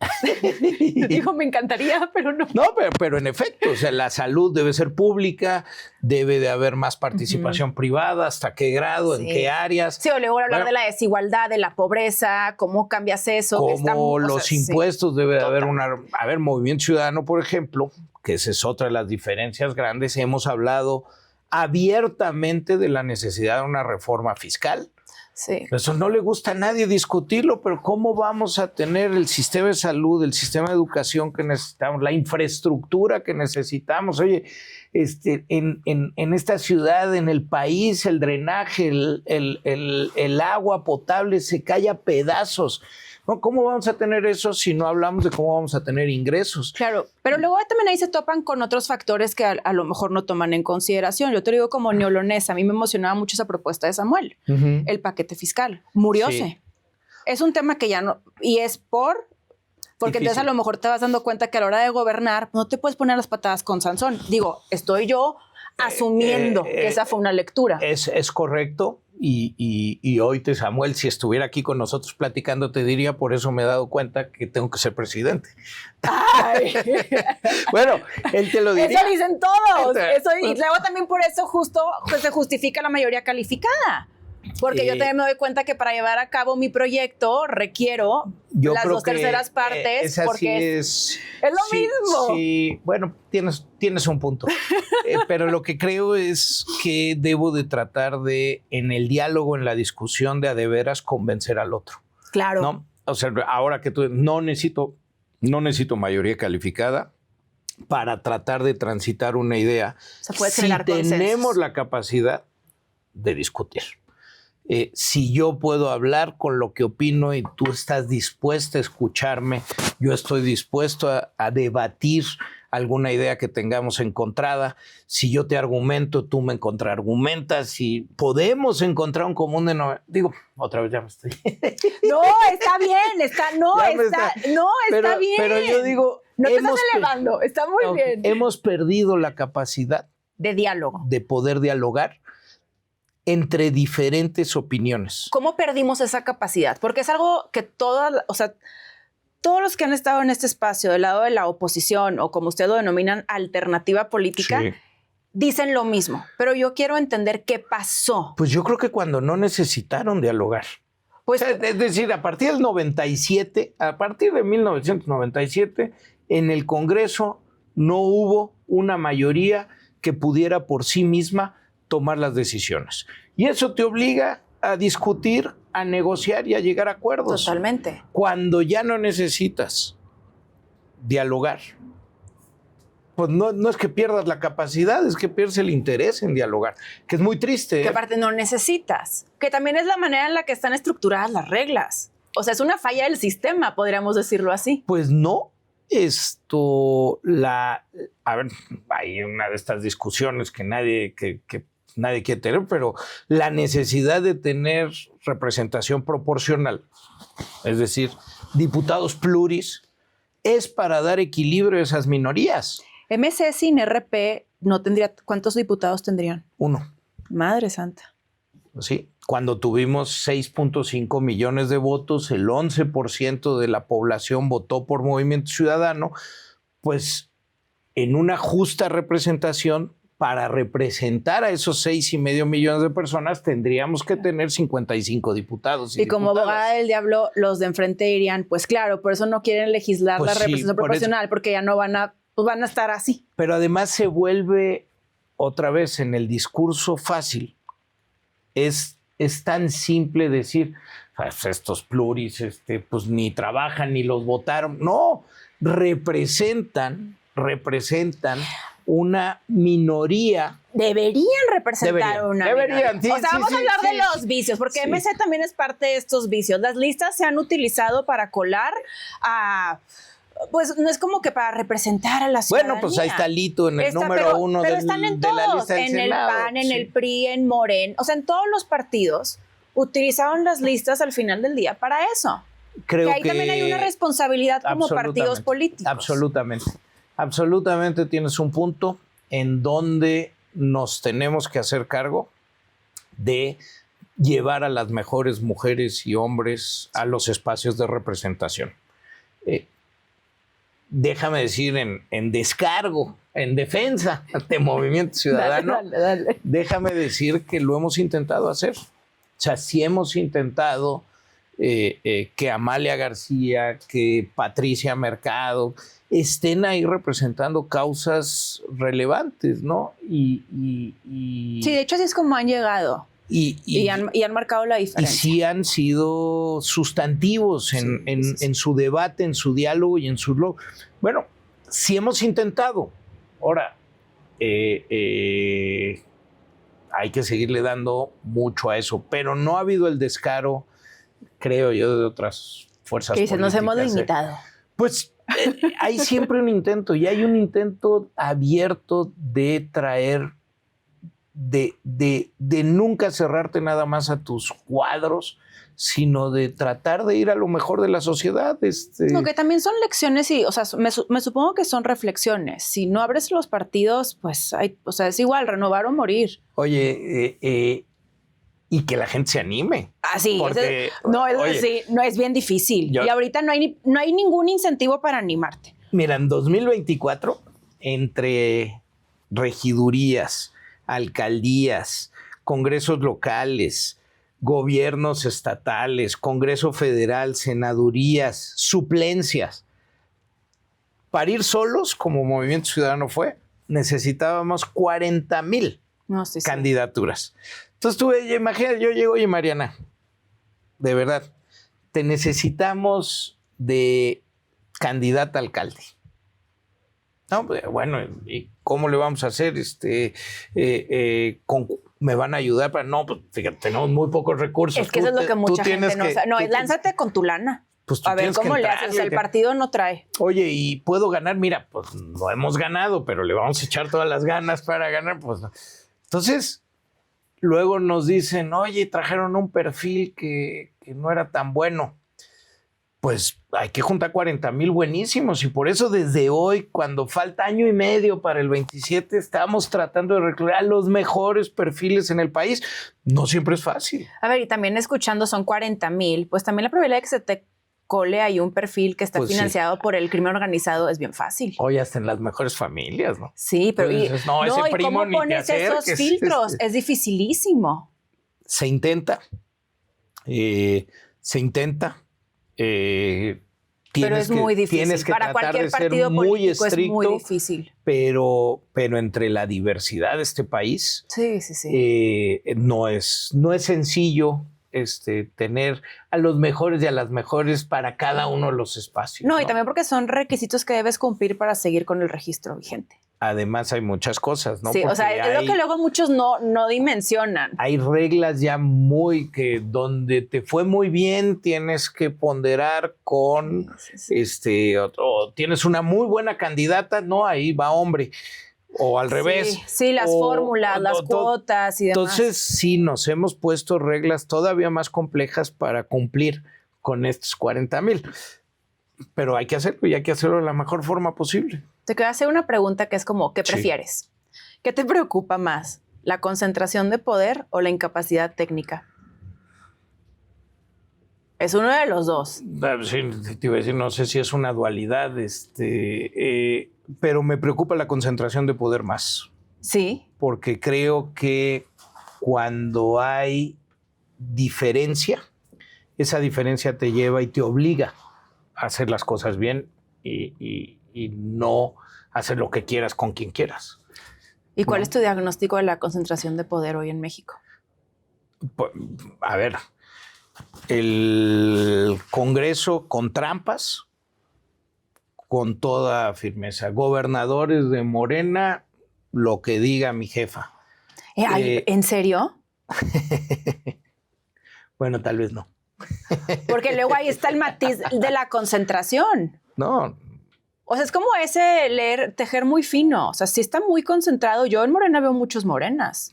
Speaker 1: Digo, me encantaría, pero no.
Speaker 2: No, pero en efecto, o sea, la salud debe ser pública, debe de haber más participación privada, ¿hasta qué grado, en qué áreas?
Speaker 1: Sí, o luego hablar de la desigualdad, de la pobreza, cómo cambias eso.
Speaker 2: Como los impuestos, debe de haber Movimiento Ciudadano, por ejemplo, que esa es otra de las diferencias grandes. Hemos hablado abiertamente de la necesidad de una reforma fiscal.
Speaker 1: Sí.
Speaker 2: Eso no le gusta a nadie discutirlo, pero ¿cómo vamos a tener el sistema de salud, el sistema de educación que necesitamos, la infraestructura que necesitamos? Oye, en esta ciudad, en el país, el drenaje, el agua potable se cae a pedazos. ¿No? ¿Cómo vamos a tener eso si no hablamos de cómo vamos a tener ingresos?
Speaker 1: Claro, pero luego también ahí se topan con otros factores que a lo mejor no toman en consideración. Yo te digo como neolonesa, a mí me emocionaba mucho esa propuesta de Samuel, el paquete fiscal. Murióse. Sí. Es un tema que ya no... Y es porque difícil. Entonces a lo mejor te vas dando cuenta que a la hora de gobernar no te puedes poner las patadas con Sansón. Digo, estoy yo asumiendo que esa fue una lectura.
Speaker 2: Es correcto. Y hoy Samuel, si estuviera aquí con nosotros platicando, te diría, por eso me he dado cuenta que tengo que ser presidente.
Speaker 1: Ay.
Speaker 2: Bueno, él te lo diría.
Speaker 1: Eso dicen todos. Y luego también por eso justo pues, se justifica la mayoría calificada. Porque yo también me doy cuenta que para llevar a cabo mi proyecto requiero las 2/3 partes. Porque es lo mismo.
Speaker 2: Sí, bueno, tienes un punto. Pero lo que creo es que debo de tratar de, en el diálogo, en la discusión, de a de veras convencer al otro.
Speaker 1: Claro.
Speaker 2: ¿No? O sea, ahora que tú no necesito mayoría calificada para tratar de transitar una idea.
Speaker 1: Se puede generar consensos.
Speaker 2: Tenemos la capacidad de discutir. Si yo puedo hablar con lo que opino y tú estás dispuesta a escucharme, yo estoy dispuesto a debatir alguna idea que tengamos encontrada. Si yo te argumento, tú me contraargumentas. Si podemos encontrar un común denominador. Digo, otra vez ya me estoy...
Speaker 1: No, está bien, está bien.
Speaker 2: Pero yo digo...
Speaker 1: No te estás elevando, está muy bien.
Speaker 2: Hemos perdido la capacidad
Speaker 1: de diálogo,
Speaker 2: de poder dialogar entre diferentes opiniones.
Speaker 1: ¿Cómo perdimos esa capacidad? Porque es algo que todos los que han estado en este espacio del lado de la oposición o como ustedes lo denominan alternativa política, sí, dicen lo mismo. Pero yo quiero entender qué pasó.
Speaker 2: Pues yo creo que cuando no necesitaron dialogar. Pues, es decir, a partir del 97, a partir de 1997, en el Congreso no hubo una mayoría que pudiera por sí misma tomar las decisiones. Y eso te obliga a discutir, a negociar y a llegar a acuerdos.
Speaker 1: Totalmente.
Speaker 2: Cuando ya no necesitas dialogar, pues no es que pierdas la capacidad, es que pierdes el interés en dialogar, que es muy triste.
Speaker 1: Que aparte no necesitas, que también es la manera en la que están estructuradas las reglas. O sea, es una falla del sistema, podríamos decirlo así.
Speaker 2: Pues no. A ver, hay una de estas discusiones que nadie quiere tener, pero la necesidad de tener representación proporcional, es decir, diputados pluris, es para dar equilibrio a esas minorías.
Speaker 1: MC sin RP no tendría, ¿cuántos diputados tendrían?
Speaker 2: 1.
Speaker 1: Madre santa.
Speaker 2: Sí, cuando tuvimos 6.5 millones de votos, el 11% de la población votó por Movimiento Ciudadano, pues en una justa representación, para representar a esos 6.5 millones de personas, tendríamos que tener 55 diputados.
Speaker 1: Y como abogada del diablo, los de enfrente dirían, pues claro, por eso no quieren legislar pues la representación proporcional, porque ya no van a estar así.
Speaker 2: Pero además se vuelve otra vez en el discurso fácil. Es tan simple decir, pues estos pluris, pues ni trabajan ni los votaron. No, representan una minoría.
Speaker 1: Deberían representar una minoría.
Speaker 2: Sí,
Speaker 1: o sea, vamos a hablar de los vicios, porque MC también es parte de estos vicios. Las listas se han utilizado para colar a... Pues no es como que para representar a la ciudadanía.
Speaker 2: Bueno, pues ahí está Lito en el número 1
Speaker 1: pero están en todos, de la lista del Senado. En el PAN, en el PRI, en Morena. O sea, en todos los partidos utilizaron las listas al final del día para eso.
Speaker 2: Creo
Speaker 1: que ahí también hay una responsabilidad como partidos políticos.
Speaker 2: Absolutamente tienes un punto en donde nos tenemos que hacer cargo de llevar a las mejores mujeres y hombres a los espacios de representación. Déjame decir en descargo, en defensa de Movimiento Ciudadano,
Speaker 1: dale.
Speaker 2: Déjame decir que lo hemos intentado hacer. O sea, sí hemos intentado que Amalia García, que Patricia Mercado estén ahí representando causas relevantes, ¿no?
Speaker 1: Sí, de hecho así es como han llegado. Y han marcado la diferencia.
Speaker 2: Y sí han sido sustantivos en su debate, en su diálogo y en su logro. Bueno, sí hemos intentado. Ahora, hay que seguirle dando mucho a eso, pero no ha habido el descaro, creo yo, de otras fuerzas políticas.
Speaker 1: Que nos hemos limitado.
Speaker 2: Pues hay siempre un intento, y hay un intento abierto de traer, de nunca cerrarte nada más a tus cuadros, sino de tratar de ir a lo mejor de la sociedad.
Speaker 1: No, que también son lecciones y, o sea, me supongo que son reflexiones. Si no abres los partidos, pues es igual, renovar o morir.
Speaker 2: Oye, y que la gente se anime.
Speaker 1: Sí, no es bien difícil. Y ahorita no hay ningún incentivo para animarte.
Speaker 2: Mira, en 2024, entre regidurías, alcaldías, congresos locales, gobiernos estatales, Congreso Federal, senadurías, suplencias, para ir solos, como Movimiento Ciudadano fue, necesitábamos 40,000 candidaturas. Entonces tú imagínate, yo llego, oye, Mariana, de verdad, te necesitamos de candidata a alcalde. No, bueno, ¿y cómo le vamos a hacer? me van a ayudar para... No, pues fíjate, tenemos muy pocos recursos.
Speaker 1: Es que eso es lo que mucha gente no sabe. No, lánzate con tu lana.
Speaker 2: Pues
Speaker 1: a ver cómo le haces. O sea, el partido no trae.
Speaker 2: Oye, ¿y puedo ganar? Mira, pues no hemos ganado, pero le vamos a echar todas las ganas para ganar. Pues no. Entonces, luego nos dicen, oye, trajeron un perfil que no era tan bueno. Pues hay que juntar 40,000 buenísimos, y por eso desde hoy, cuando falta año y medio para el 27, estamos tratando de reclutar los mejores perfiles en el país. No siempre es fácil.
Speaker 1: A ver, y también escuchando son 40,000, pues también la probabilidad de que se te cole ahí un perfil que está financiado por el crimen organizado es bien fácil.
Speaker 2: Oye, hasta en las mejores familias, ¿no?
Speaker 1: Sí, pero
Speaker 2: dices, no, ese primo
Speaker 1: ¿cómo pones esos filtros? Es dificilísimo.
Speaker 2: Se intenta.
Speaker 1: Pero es muy difícil.
Speaker 2: Tienes que
Speaker 1: para
Speaker 2: tratar
Speaker 1: cualquier
Speaker 2: de ser
Speaker 1: partido
Speaker 2: muy
Speaker 1: político
Speaker 2: estricto,
Speaker 1: es muy difícil.
Speaker 2: Pero entre la diversidad de este país, no es sencillo tener a los mejores y a las mejores para cada uno de los espacios.
Speaker 1: No, y también porque son requisitos que debes cumplir para seguir con el registro vigente.
Speaker 2: Además hay muchas cosas, ¿no?
Speaker 1: Sí,
Speaker 2: porque
Speaker 1: o sea, es lo que luego muchos no dimensionan.
Speaker 2: Hay reglas ya que donde te fue muy bien tienes que ponderar con o tienes una muy buena candidata, no, ahí va hombre. O al revés.
Speaker 1: Sí, las fórmulas, las cuotas y demás.
Speaker 2: Entonces, sí, nos hemos puesto reglas todavía más complejas para cumplir con estos 40,000. Pero hay que hacerlo, y hay que hacerlo de la mejor forma posible.
Speaker 1: Te quiero hacer una pregunta que es como, ¿qué prefieres? ¿Qué te preocupa más? ¿La concentración de poder o la incapacidad técnica? Es uno de los dos.
Speaker 2: Sí, te iba a decir, no sé si es una dualidad, pero me preocupa la concentración de poder más.
Speaker 1: Sí.
Speaker 2: Porque creo que cuando hay diferencia, esa diferencia te lleva y te obliga a hacer las cosas bien y no hacer lo que quieras con quien quieras.
Speaker 1: ¿Y cuál es tu diagnóstico de la concentración de poder hoy en México?
Speaker 2: Pues, a ver, el Congreso con trampas, con toda firmeza. Gobernadores de Morena, lo que diga mi jefa.
Speaker 1: ¿En serio?
Speaker 2: Bueno, tal vez no.
Speaker 1: Porque luego ahí está el matiz de la concentración.
Speaker 2: No.
Speaker 1: O sea, es como ese tejer muy fino. O sea, sí está muy concentrado. Yo en Morena veo muchos morenas.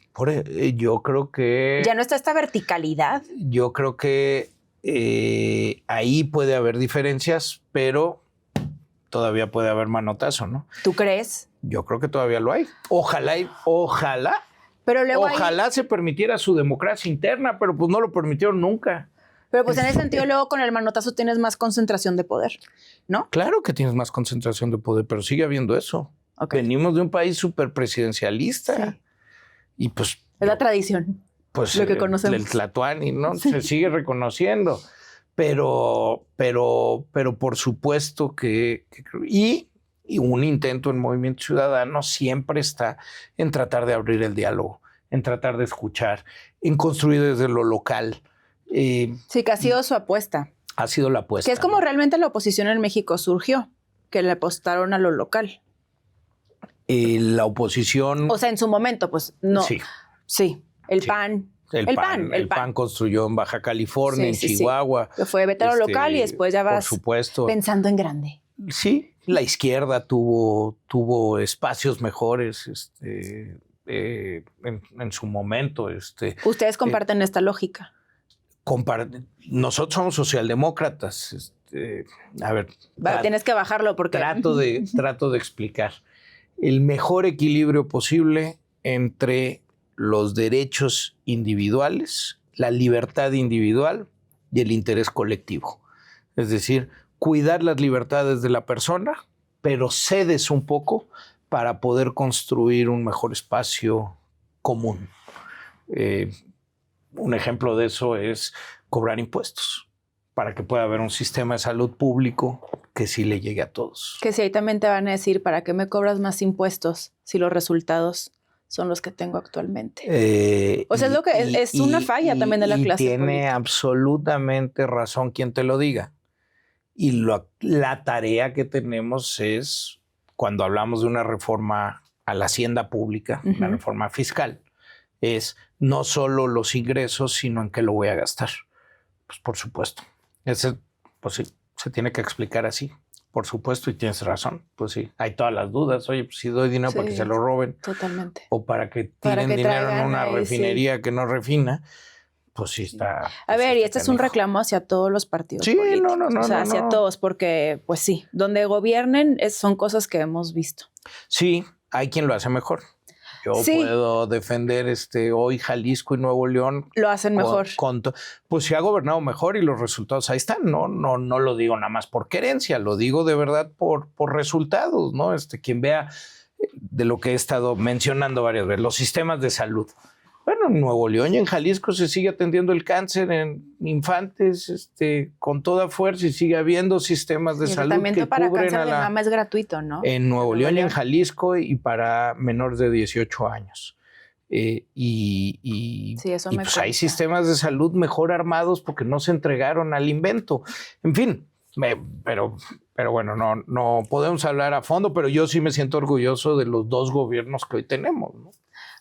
Speaker 2: Yo creo que...
Speaker 1: Ya no está esta verticalidad.
Speaker 2: Yo creo que ahí puede haber diferencias, pero todavía puede haber manotazo, ¿no?
Speaker 1: ¿Tú crees?
Speaker 2: Yo creo que todavía lo hay. Ojalá.
Speaker 1: Pero luego
Speaker 2: ojalá se permitiera su democracia interna, pero pues no lo permitieron nunca.
Speaker 1: Pero pues en ese sentido luego con el manotazo tienes más concentración de poder, ¿no?
Speaker 2: Claro que tienes más concentración de poder, pero sigue habiendo eso. Okay. Venimos de un país súper presidencialista. Sí. Y pues...
Speaker 1: Es la tradición.
Speaker 2: Pues
Speaker 1: lo que conocemos.
Speaker 2: El tlatoani, ¿no? Sí. Se sigue reconociendo. Pero por supuesto que y un intento en Movimiento Ciudadano siempre está en tratar de abrir el diálogo, en tratar de escuchar, en construir desde lo local.
Speaker 1: Sí, que ha sido su apuesta.
Speaker 2: Ha sido la apuesta.
Speaker 1: Que es como realmente la oposición en México surgió, que le apostaron a lo local.
Speaker 2: La oposición...
Speaker 1: O sea, en su momento, pues no.
Speaker 2: Sí.
Speaker 1: El PAN.
Speaker 2: El PAN construyó en Baja California, en Chihuahua.
Speaker 1: Que fue vete a lo local y después ya vas
Speaker 2: por supuesto.
Speaker 1: Pensando en grande.
Speaker 2: Sí, la izquierda tuvo espacios mejores en su momento.
Speaker 1: ¿Ustedes comparten esta lógica?
Speaker 2: Nosotros somos socialdemócratas. A ver,
Speaker 1: tienes que bajarlo porque...
Speaker 2: Trato de explicar el mejor equilibrio posible entre los derechos individuales, la libertad individual y el interés colectivo. Es decir, cuidar las libertades de la persona, pero cedes un poco para poder construir un mejor espacio común. Un ejemplo de eso es cobrar impuestos para que pueda haber un sistema de salud público que sí le llegue a todos.
Speaker 1: Que si ahí también te van a decir, ¿para qué me cobras más impuestos si los resultados son los que tengo actualmente? O sea, es una falla también de la clase
Speaker 2: política. Tiene
Speaker 1: política.
Speaker 2: Absolutamente razón quien te lo diga. Y la tarea que tenemos es, cuando hablamos de una reforma a la hacienda pública, una reforma fiscal, es no solo los ingresos, sino en qué lo voy a gastar. Pues por supuesto. Pues sí, se tiene que explicar así. Por supuesto, y tienes razón. Pues sí, hay todas las dudas. Oye, pues si doy dinero para que se lo roben.
Speaker 1: Totalmente.
Speaker 2: O para que tiren dinero en una refinería que no refina. Pues sí está.
Speaker 1: A ver, y este es un reclamo hacia todos los partidos políticos. No. O sea, hacia todos, porque, pues sí, donde gobiernen son cosas que hemos visto.
Speaker 2: Sí, hay quien lo hace mejor. Yo puedo defender hoy Jalisco y Nuevo León.
Speaker 1: Lo hacen mejor.
Speaker 2: Pues se ha gobernado mejor y los resultados ahí están. No lo digo nada más por querencia, lo digo de verdad por resultados, ¿no? Quien vea de lo que he estado mencionando varias veces, los sistemas de salud. Bueno, en Nuevo León y en Jalisco se sigue atendiendo el cáncer en infantes con toda fuerza y sigue habiendo sistemas de salud que
Speaker 1: cubren para cáncer de mama es gratuito, ¿no?
Speaker 2: En Nuevo León y en Jalisco y para menores de 18 años.
Speaker 1: Sí, eso me
Speaker 2: pues hay sistemas de salud mejor armados porque no se entregaron al invento. En fin, pero bueno, no podemos hablar a fondo, pero yo sí me siento orgulloso de los dos gobiernos que hoy tenemos, ¿no?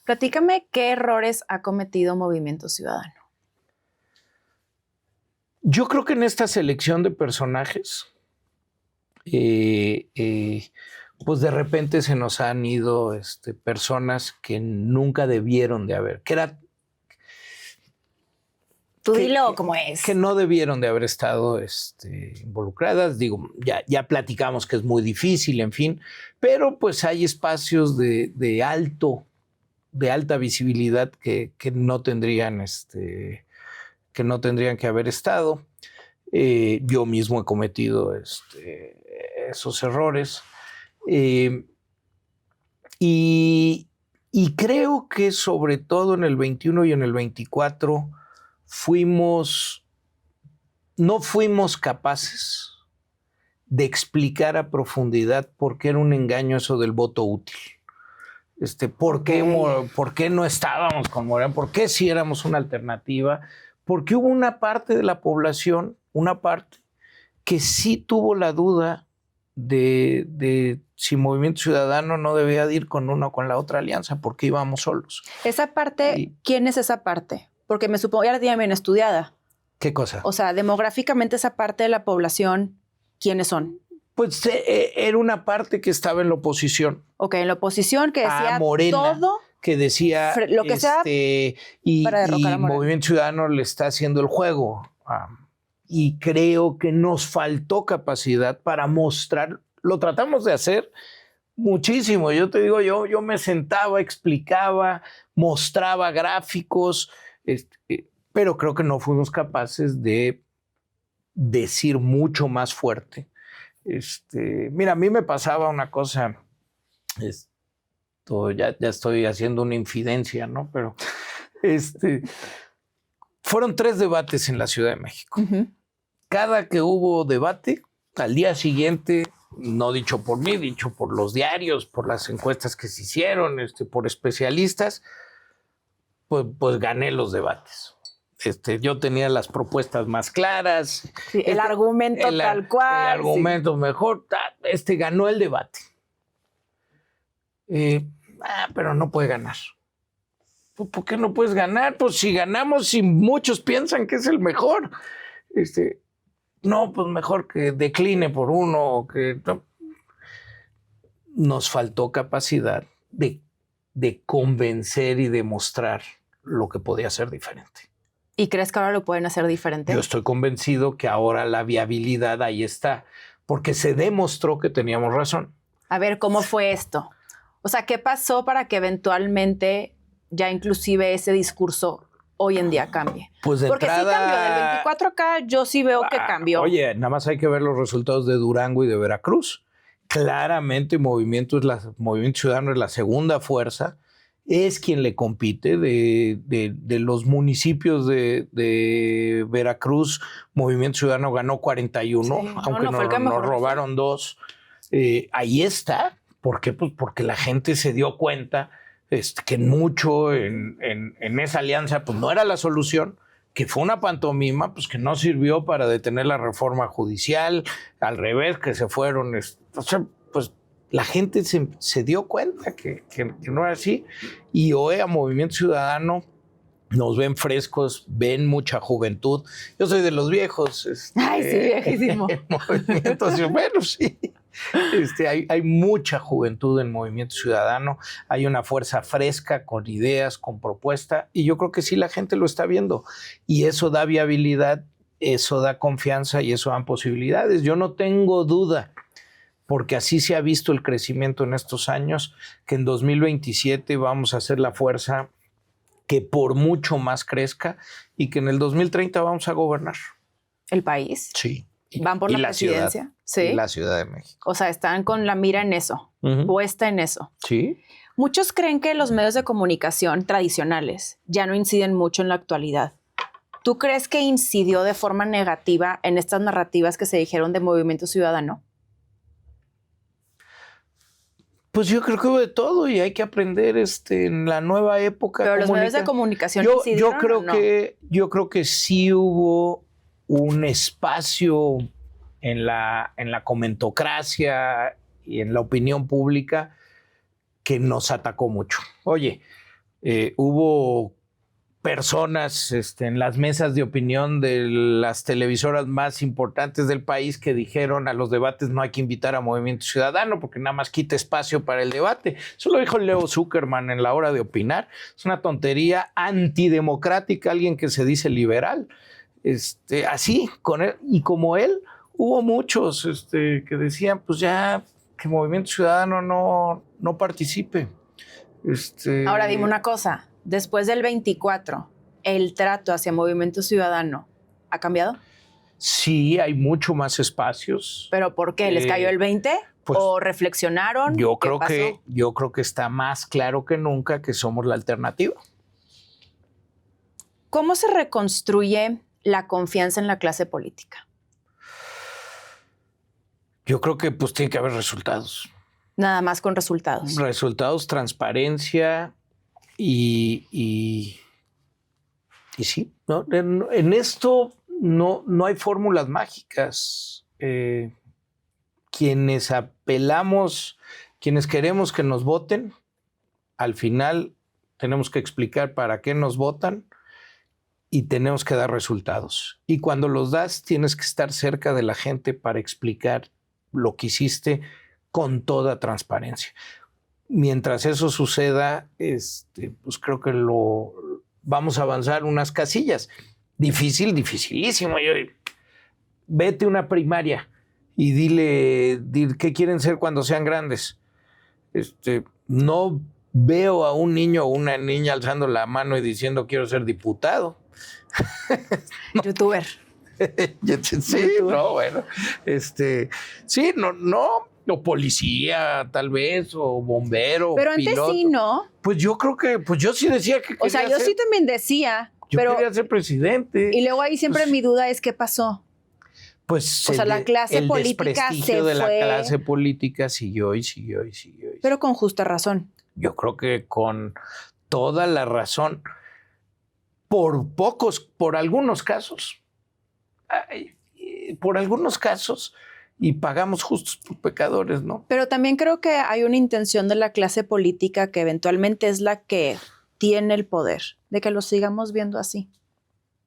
Speaker 1: Platícame qué errores ha cometido Movimiento Ciudadano.
Speaker 2: Yo creo que en esta selección de personajes, pues de repente se nos han ido personas que nunca debieron de haber,
Speaker 1: Tú dilo como es.
Speaker 2: Que no debieron de haber estado involucradas. Digo, ya platicamos que es muy difícil, en fin, pero pues hay espacios de alta visibilidad que no tendrían que haber estado. Yo mismo he cometido esos errores. Y creo que sobre todo en el 21 y en el 24 no fuimos capaces de explicar a profundidad por qué era un engaño eso del voto útil. ¿Por qué no estábamos con Morena? ¿Por qué sí éramos una alternativa? Porque hubo una parte de la población, que sí tuvo la duda de si Movimiento Ciudadano no debía de ir con una o con la otra alianza, porque íbamos solos.
Speaker 1: Esa parte, ¿quién es esa parte? Porque me supongo, ya la tienen bien estudiada.
Speaker 2: ¿Qué cosa?
Speaker 1: O sea, demográficamente esa parte de la población, ¿quiénes son?
Speaker 2: Pues era una parte que estaba en la oposición.
Speaker 1: Ok, en la oposición que decía
Speaker 2: Morena,
Speaker 1: todo.
Speaker 2: Que decía
Speaker 1: lo que sea
Speaker 2: para derrocar a Morena. Movimiento Ciudadano le está haciendo el juego. Y creo que nos faltó capacidad para mostrar. Lo tratamos de hacer muchísimo. Yo te digo, yo me sentaba, explicaba, mostraba gráficos, pero creo que no fuimos capaces de decir mucho más fuerte. Mira, a mí me pasaba una cosa, ya estoy haciendo una infidencia, ¿no? Pero fueron 3 debates en la Ciudad de México. Uh-huh. Cada que hubo debate, al día siguiente, no dicho por mí, dicho por los diarios, por las encuestas que se hicieron, por especialistas, pues gané los debates. Yo tenía las propuestas más claras.
Speaker 1: Sí, el argumento tal cual.
Speaker 2: El argumento mejor. Ganó el debate. Pero no puede ganar. ¿Por qué no puedes ganar? Pues si ganamos y muchos piensan que es el mejor. No, pues mejor que decline por uno. No. Nos faltó capacidad de convencer y demostrar lo que podía ser diferente.
Speaker 1: ¿Y crees que ahora lo pueden hacer diferente?
Speaker 2: Yo estoy convencido que ahora la viabilidad ahí está, porque se demostró que teníamos razón.
Speaker 1: A ver, ¿cómo fue esto? O sea, ¿qué pasó para que eventualmente ya inclusive ese discurso hoy en día cambie?
Speaker 2: Pues de
Speaker 1: porque
Speaker 2: entrada,
Speaker 1: sí cambió, del 24 acá yo sí veo que cambió.
Speaker 2: Oye, nada más hay que ver los resultados de Durango y de Veracruz. Claramente Movimiento Ciudadano es la segunda fuerza, es quien le compite de los municipios de Veracruz. Movimiento Ciudadano ganó 41, sí, aunque nos robaron 2. Ahí está. ¿Por qué? Pues porque la gente se dio cuenta que mucho en esa alianza pues no era la solución, que fue una pantomima, pues que no sirvió para detener la reforma judicial, al revés, que se fueron. Pues la gente se dio cuenta que no era así, y hoy a Movimiento Ciudadano nos ven frescos, ven mucha juventud. Yo soy de los viejos.
Speaker 1: Ay, sí, viejísimo.
Speaker 2: Entonces, bueno, sí. Hay mucha juventud en Movimiento Ciudadano, hay una fuerza fresca con ideas, con propuesta, y yo creo que sí la gente lo está viendo. Y eso da viabilidad, eso da confianza y eso dan posibilidades. Yo no tengo duda, porque así se ha visto el crecimiento en estos años, que en 2027 vamos a ser la fuerza que por mucho más crezca y que en el 2030 vamos a gobernar.
Speaker 1: ¿El país?
Speaker 2: Sí.
Speaker 1: ¿Van por la presidencia?
Speaker 2: Ciudad,
Speaker 1: sí.
Speaker 2: Y la Ciudad de México.
Speaker 1: O sea, están con la mira en eso, puesta en eso.
Speaker 2: Sí.
Speaker 1: Muchos creen que los medios de comunicación tradicionales ya no inciden mucho en la actualidad. ¿Tú crees que incidió de forma negativa en estas narrativas que se dijeron de Movimiento Ciudadano?
Speaker 2: Pues yo creo que hubo de todo y hay que aprender en la nueva época.
Speaker 1: Pero los medios de comunicación incidieron,
Speaker 2: yo creo que sí hubo un espacio en la comentocracia y en la opinión pública que nos atacó mucho. Oye, hubo personas en las mesas de opinión de las televisoras más importantes del país que dijeron a los debates no hay que invitar a Movimiento Ciudadano porque nada más quita espacio para el debate. Eso lo dijo Leo Zuckerman en la hora de opinar. Es una tontería antidemocrática, alguien que se dice liberal. Así, con él, y como él, hubo muchos que decían, pues ya, que Movimiento Ciudadano no participe.
Speaker 1: Ahora dime una cosa, después del 24, ¿el trato hacia Movimiento Ciudadano ha cambiado?
Speaker 2: Sí, hay mucho más espacios.
Speaker 1: ¿Pero por qué? ¿Les cayó el 20? Pues, ¿o reflexionaron?
Speaker 2: Yo creo que está más claro que nunca que somos la alternativa.
Speaker 1: ¿Cómo se reconstruye la confianza en la clase política?
Speaker 2: Yo creo que pues tiene que haber resultados.
Speaker 1: Nada más con resultados.
Speaker 2: Resultados, transparencia y sí, ¿no? En esto no hay fórmulas mágicas. Quienes apelamos, quienes queremos que nos voten, al final tenemos que explicar para qué nos votan y tenemos que dar resultados. Y cuando los das, tienes que estar cerca de la gente para explicar lo que hiciste con toda transparencia. Mientras eso suceda, pues creo que vamos a avanzar unas casillas. Dificilísimo. Vete a una primaria y dile qué quieren ser cuando sean grandes. No veo a un niño o una niña alzando la mano y diciendo quiero ser diputado.
Speaker 1: No. Youtuber.
Speaker 2: Sí, no, bueno. Sí, no. O policía, tal vez, o bombero.
Speaker 1: Pero antes
Speaker 2: piloto.
Speaker 1: sí, ¿no?
Speaker 2: Pues yo creo que, pues yo sí decía que
Speaker 1: o sea, yo sí también decía.
Speaker 2: Yo quería ser presidente.
Speaker 1: Y luego ahí siempre mi duda es qué pasó.
Speaker 2: Pues
Speaker 1: o sea, la clase
Speaker 2: el
Speaker 1: política
Speaker 2: desprestigio de la clase política siguió.
Speaker 1: Pero con justa razón.
Speaker 2: Yo creo que con toda la razón. Por algunos casos. Y pagamos justos por pecadores, ¿no?
Speaker 1: Pero también creo que hay una intención de la clase política que eventualmente es la que tiene el poder, de que lo sigamos viendo así,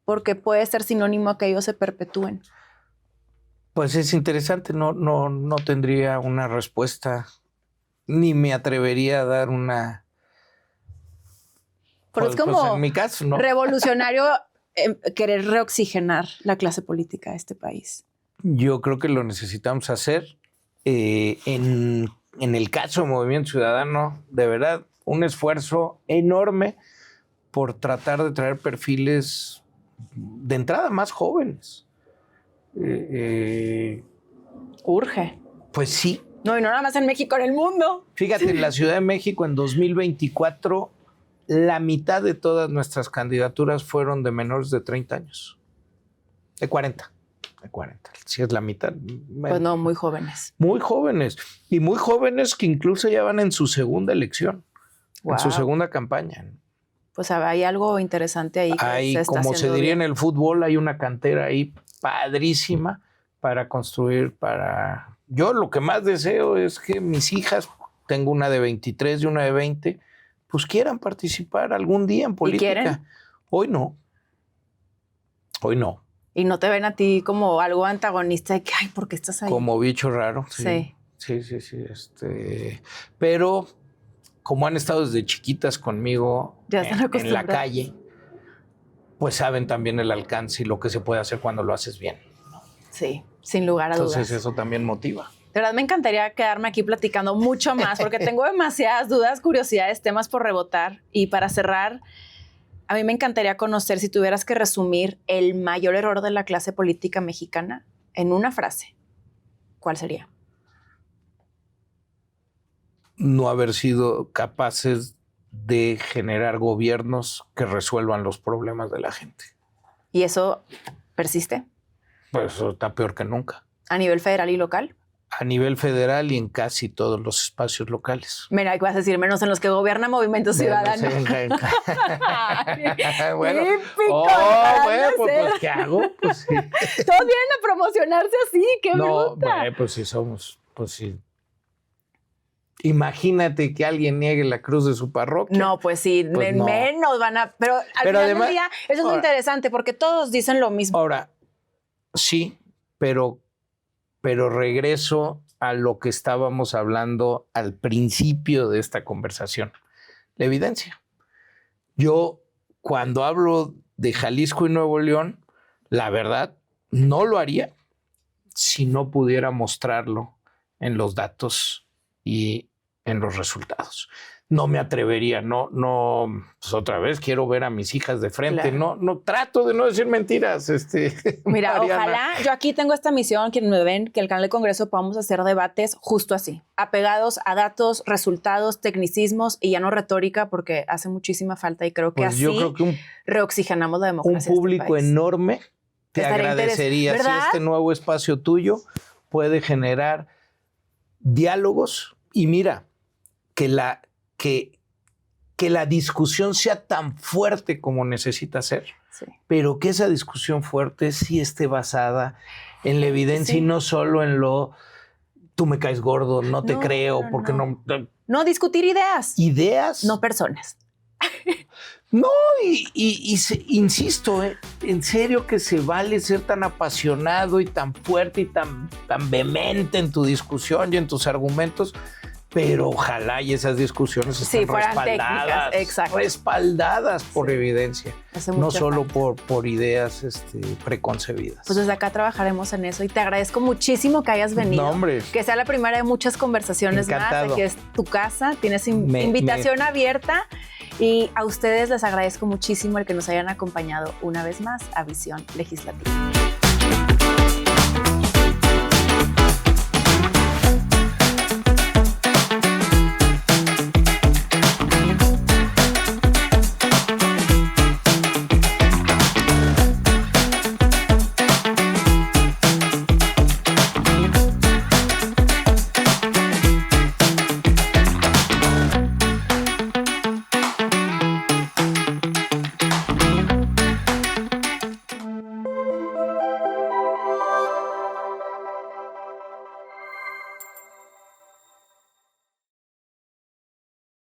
Speaker 1: porque puede ser sinónimo a que ellos se perpetúen.
Speaker 2: Pues es interesante, no tendría una respuesta, ni me atrevería a dar una...
Speaker 1: Pero
Speaker 2: pues,
Speaker 1: es como
Speaker 2: en mi caso, ¿no?
Speaker 1: revolucionario querer reoxigenar la clase política de este país.
Speaker 2: Yo creo que lo necesitamos hacer. En el caso de Movimiento Ciudadano, de verdad, un esfuerzo enorme por tratar de traer perfiles de entrada más jóvenes.
Speaker 1: Urge.
Speaker 2: Pues sí.
Speaker 1: No, y no nada más en México, en el mundo.
Speaker 2: Fíjate, en la Ciudad de México en 2024, la mitad de todas nuestras candidaturas fueron de menores de 30 años. De 40. Si es la mitad.
Speaker 1: Pues no, muy jóvenes.
Speaker 2: Muy jóvenes. Y muy jóvenes que incluso ya van en su segunda elección, en su segunda campaña.
Speaker 1: Pues hay algo interesante ahí.
Speaker 2: Como se diría en el fútbol, hay una cantera ahí padrísima para construir, Yo lo que más deseo es que mis hijas, tengo una de 23 y una de 20, pues quieran participar algún día en política.
Speaker 1: ¿Y quieren?
Speaker 2: Hoy no. Hoy no.
Speaker 1: Y no te ven a ti como algo antagonista de que, ay, ¿por qué estás ahí?
Speaker 2: Como bicho raro. Sí. Pero como han estado desde chiquitas conmigo en la calle, pues saben también el alcance y lo que se puede hacer cuando lo haces bien.
Speaker 1: Sí, sin lugar a dudas.
Speaker 2: Entonces eso también motiva.
Speaker 1: De verdad me encantaría quedarme aquí platicando mucho más porque tengo demasiadas dudas, curiosidades, temas por rebotar. Y para cerrar, a mí me encantaría conocer, si tuvieras que resumir el mayor error de la clase política mexicana en una frase, ¿cuál sería?
Speaker 2: No haber sido capaces de generar gobiernos que resuelvan los problemas de la gente.
Speaker 1: ¿Y eso persiste?
Speaker 2: Pues eso está peor que nunca.
Speaker 1: ¿A nivel federal y local?
Speaker 2: A nivel federal y en casi todos los espacios locales.
Speaker 1: Mira, vas a decir, menos en los que gobierna Movimiento Ciudadano.
Speaker 2: Bueno,
Speaker 1: típico.
Speaker 2: pues ¿qué hago? Pues sí.
Speaker 1: Todos vienen a promocionarse así, qué bruta.
Speaker 2: Pues sí somos, pues sí. Imagínate que alguien niegue la cruz de su parroquia.
Speaker 1: No, pues sí, pues no. Menos van a... Pero al final además, del día, eso es lo interesante, porque todos dicen lo mismo.
Speaker 2: Ahora, sí, pero regreso a lo que estábamos hablando al principio de esta conversación. La evidencia. Yo, cuando hablo de Jalisco y Nuevo León, la verdad, no lo haría si no pudiera mostrarlo en los datos y en los resultados. No me atrevería, pues otra vez quiero ver a mis hijas de frente, claro. no trato de no decir mentiras.
Speaker 1: Mira, Mariana. Ojalá, yo aquí tengo esta misión, quienes me ven, que el canal de Congreso podamos hacer debates justo así, apegados a datos, resultados, tecnicismos y ya no retórica, porque hace muchísima falta y creo que pues así yo creo que reoxigenamos la democracia.
Speaker 2: Un público enorme te agradecería si este nuevo espacio tuyo puede generar diálogos y mira, que la discusión sea tan fuerte como necesita ser, sí. Pero que esa discusión fuerte sí esté basada en la evidencia sí. Y no solo en lo tú me caes gordo, no te creo, porque no.
Speaker 1: No, discutir ideas.
Speaker 2: Ideas.
Speaker 1: No personas.
Speaker 2: No, insisto, en serio que se vale ser tan apasionado y tan fuerte y tan vehemente en tu discusión y en tus argumentos, pero ojalá y esas discusiones estén respaldadas por evidencia, no solo por ideas preconcebidas.
Speaker 1: Pues desde acá trabajaremos en eso y te agradezco muchísimo que hayas venido.
Speaker 2: No, hombre.
Speaker 1: Que sea la primera de muchas conversaciones
Speaker 2: Encantado.
Speaker 1: Más. Aquí es tu casa, tienes invitación abierta y a ustedes les agradezco muchísimo el que nos hayan acompañado una vez más a Visión Legislativa.